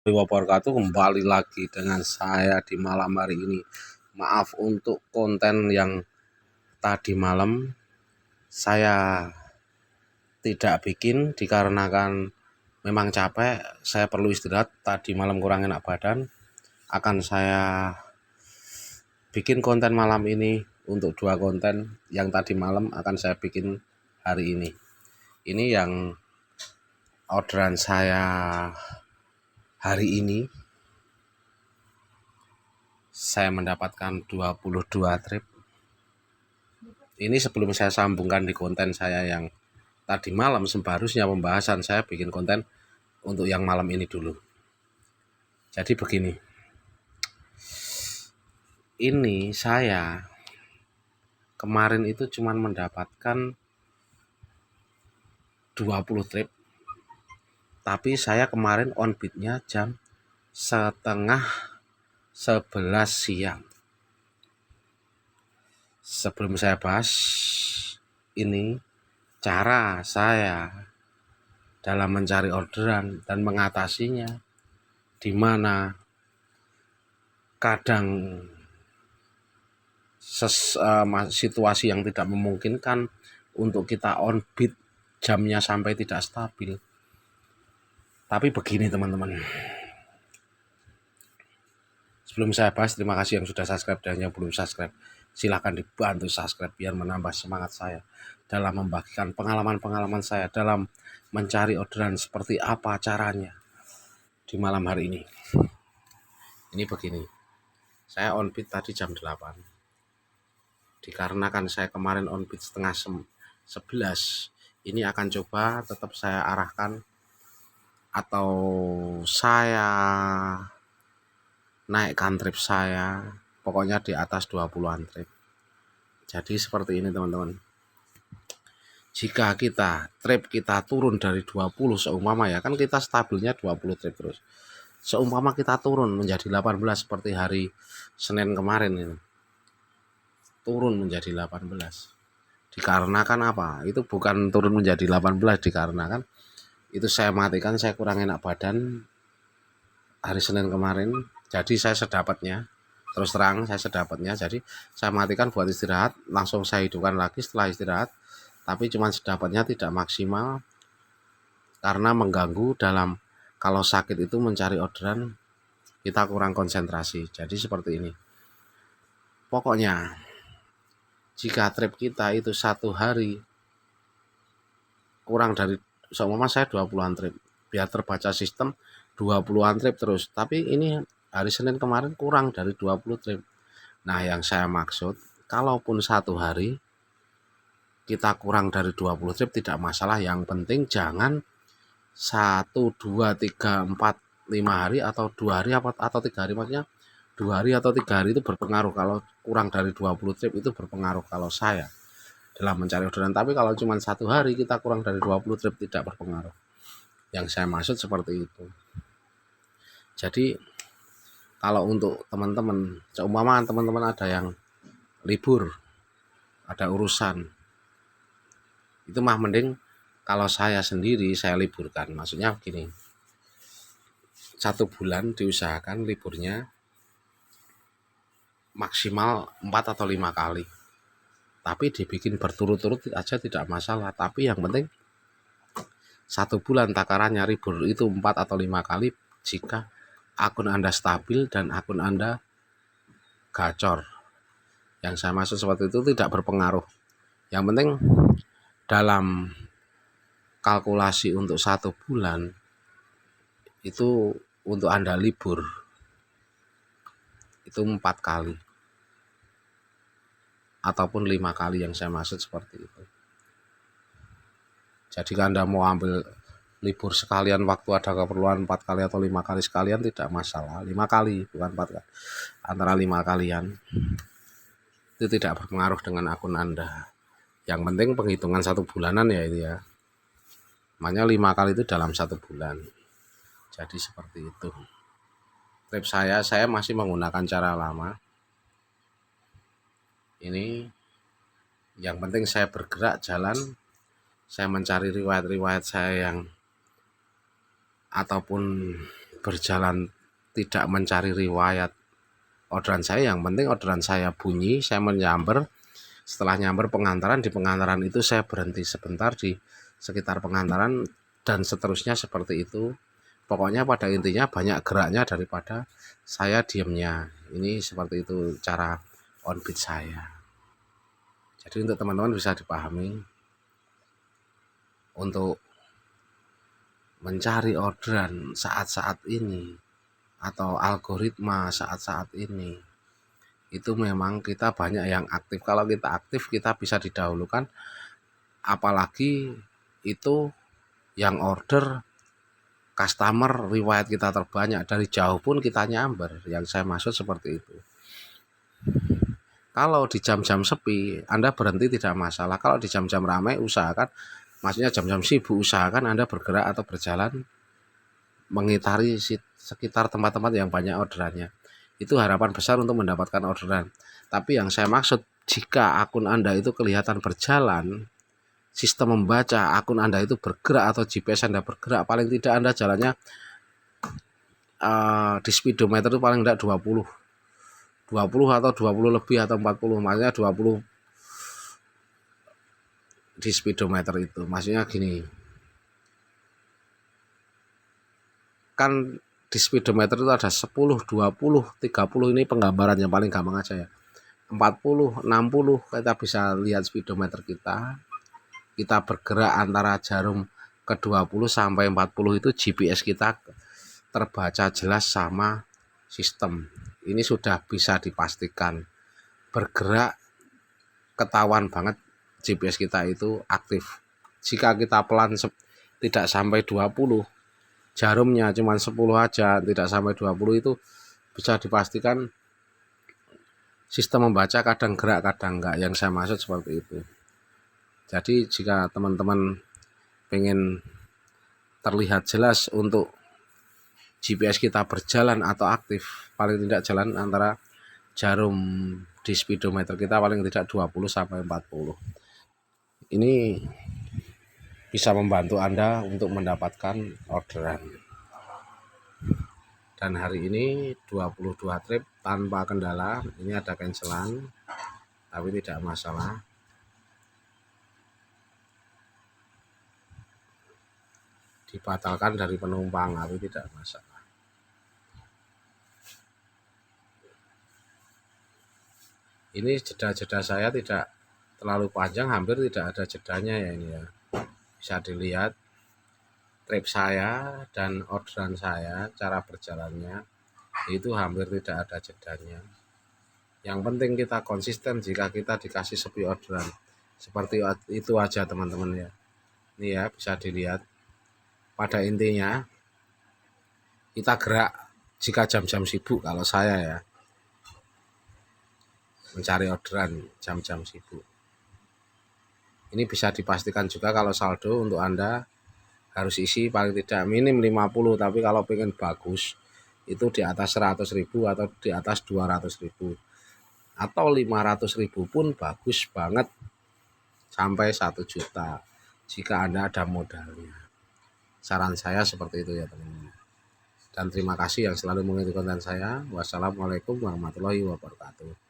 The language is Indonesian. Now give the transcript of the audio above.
Wabarakatuh, kembali lagi dengan saya di malam hari ini. Maaf untuk konten yang tadi malam saya tidak bikin dikarenakan memang capek, saya perlu istirahat. Tadi malam kurang enak badan, akan saya bikin konten malam ini untuk 2 konten. Yang tadi malam akan saya bikin hari ini. Ini yang orderan saya hari ini. Saya mendapatkan 22 trip. Ini sebelum saya sambungkan di konten saya yang tadi malam, seharusnya pembahasan saya bikin konten untuk yang malam ini dulu. Jadi begini, ini saya kemarin itu cuma mendapatkan 20 trip, tapi saya kemarin on bidnya jam setengah 11 siang. Sebelum saya bahas ini, cara saya dalam mencari orderan dan mengatasinya, di mana kadang situasi yang tidak memungkinkan untuk kita on beat, jamnya sampai tidak stabil. Tapi begini teman-teman, sebelum saya bahas, terima kasih yang sudah subscribe dan yang belum subscribe, silahkan dibantu subscribe biar menambah semangat saya dalam membagikan pengalaman-pengalaman saya dalam mencari orderan seperti apa caranya di malam hari ini. Ini begini, saya on beat tadi jam 8. Dikarenakan saya kemarin on beat setengah 11, ini akan coba tetap saya arahkan atau saya naikkan trip saya pokoknya di atas 20-an trip. Jadi seperti ini teman-teman, jika trip kita turun dari 20, seumpama ya, kan kita stabilnya 20 trip terus, seumpama kita turun menjadi 18 seperti hari Senin kemarin ini, turun menjadi 18. Dikarenakan apa? Itu bukan turun menjadi 18, dikarenakan itu saya matikan, saya kurang enak badan hari Senin kemarin. Jadi saya sedapatnya, terus terang saya sedapatnya, jadi saya matikan buat istirahat, langsung saya hidupkan lagi setelah istirahat. Tapi cuma sedapatnya, tidak maksimal, karena mengganggu dalam kalau sakit itu mencari orderan, kita kurang konsentrasi. Jadi seperti ini. Pokoknya jika trip kita itu satu hari kurang dari, seumpama saya 20-an trip, biar terbaca sistem 20-an trip terus, tapi ini hari Senin kemarin kurang dari 20 trip. Nah yang saya maksud, kalaupun satu hari kita kurang dari 20 trip tidak masalah, yang penting jangan 1, 2, 3, 4, 5 hari atau 2 hari atau 3 hari, maksudnya 2 hari atau 3 hari itu berpengaruh. Kalau kurang dari 20 trip itu berpengaruh kalau saya dalam mencari orderan. Tapi kalau cuma satu hari kita kurang dari 20 trip tidak berpengaruh. Yang saya maksud seperti itu. Jadi kalau untuk teman-teman, seumpama teman-teman ada yang libur, ada urusan, itu mah mending kalau saya sendiri saya liburkan. Maksudnya begini, 1 bulan diusahakan liburnya maksimal 4 atau 5 kali. Tapi dibikin berturut-turut aja tidak masalah. Tapi yang penting 1 bulan takarannya libur itu 4 atau 5 kali jika akun Anda stabil dan akun Anda gacor. Yang saya maksud seperti itu tidak berpengaruh. Yang penting dalam kalkulasi untuk 1 bulan itu untuk Anda libur itu 4 kali ataupun 5 kali, yang saya maksud seperti itu. Jadi kalau Anda mau ambil libur sekalian, waktu ada keperluan 4 kali atau 5 kali sekalian tidak masalah. 5 kali bukan 4 kali, antara 5 kalian itu tidak berpengaruh dengan akun Anda. Yang penting penghitungan 1 bulanan ya itu ya, makanya 5 kali itu dalam 1 bulan. Jadi seperti itu. Trip saya masih menggunakan cara lama. Ini yang penting saya bergerak jalan, saya mencari riwayat-riwayat saya yang ataupun berjalan tidak mencari riwayat orderan saya, yang penting orderan saya bunyi, saya menyamber. Setelah nyamber pengantaran, di pengantaran itu saya berhenti sebentar di sekitar pengantaran dan seterusnya seperti itu. Pokoknya pada intinya banyak geraknya daripada saya diamnya. Ini seperti itu cara on beat saya. Jadi untuk teman-teman bisa dipahami, untuk mencari orderan saat-saat ini atau algoritma saat-saat ini, itu memang kita banyak yang aktif. Kalau kita aktif, kita bisa didahulukan, apalagi itu yang order customer riwayat kita terbanyak, dari jauh pun kita nyamber. Yang saya maksud seperti itu. Kalau di jam-jam sepi Anda berhenti tidak masalah. Kalau di jam-jam ramai usahakan, maksudnya jam-jam sibuk, usahakan Anda bergerak atau berjalan mengitari sekitar tempat-tempat yang banyak orderannya. Itu harapan besar untuk mendapatkan orderan. Tapi yang saya maksud, jika akun Anda itu kelihatan berjalan, sistem membaca akun Anda itu bergerak atau GPS Anda bergerak, paling tidak Anda jalannya di speedometer itu paling tidak 20 atau 20 lebih atau 40, maksudnya 20 di speedometer itu. Maksudnya gini, kan di speedometer itu ada 10, 20, 30, ini penggambaran yang paling gampang aja ya. 40, 60 kita bisa lihat speedometer kita. Kita bergerak antara jarum ke 20 sampai 40 itu GPS kita terbaca jelas sama sistem. Ini sudah bisa dipastikan. Bergerak ketahuan banget GPS kita itu aktif. Jika kita pelan tidak sampai 20, jarumnya cuma 10 aja, tidak sampai 20, itu bisa dipastikan sistem membaca kadang gerak kadang enggak. Yang saya maksud seperti itu. Jadi jika teman-teman pengen terlihat jelas untuk GPS kita berjalan atau aktif, paling tidak jalan antara jarum di speedometer kita paling tidak 20 sampai 40. Ini bisa membantu Anda untuk mendapatkan orderan. Dan hari ini 22 trip tanpa kendala. Ini ada cancelan, tapi tidak masalah. Dibatalkan dari penumpang, tapi tidak masalah. Ini jeda-jeda saya tidak terlalu panjang, hampir tidak ada jedanya ya ini ya. Bisa dilihat trip saya dan orderan saya, cara berjalannya itu hampir tidak ada jedanya. Yang penting kita konsisten jika kita dikasih sepi orderan. Seperti itu aja teman-teman ya. Ini ya bisa dilihat. Pada intinya kita gerak jika jam-jam sibuk, kalau saya ya mencari orderan jam-jam sibuk. Ini bisa dipastikan juga kalau saldo untuk Anda harus isi paling tidak minim 50, tapi kalau pengen bagus itu di atas 100.000 atau di atas 200.000 atau 500.000 pun bagus banget, sampai 1 juta jika Anda ada modalnya. Saran saya seperti itu ya teman-teman. Dan terima kasih yang selalu mengikuti konten saya. Wassalamualaikum warahmatullahi wabarakatuh.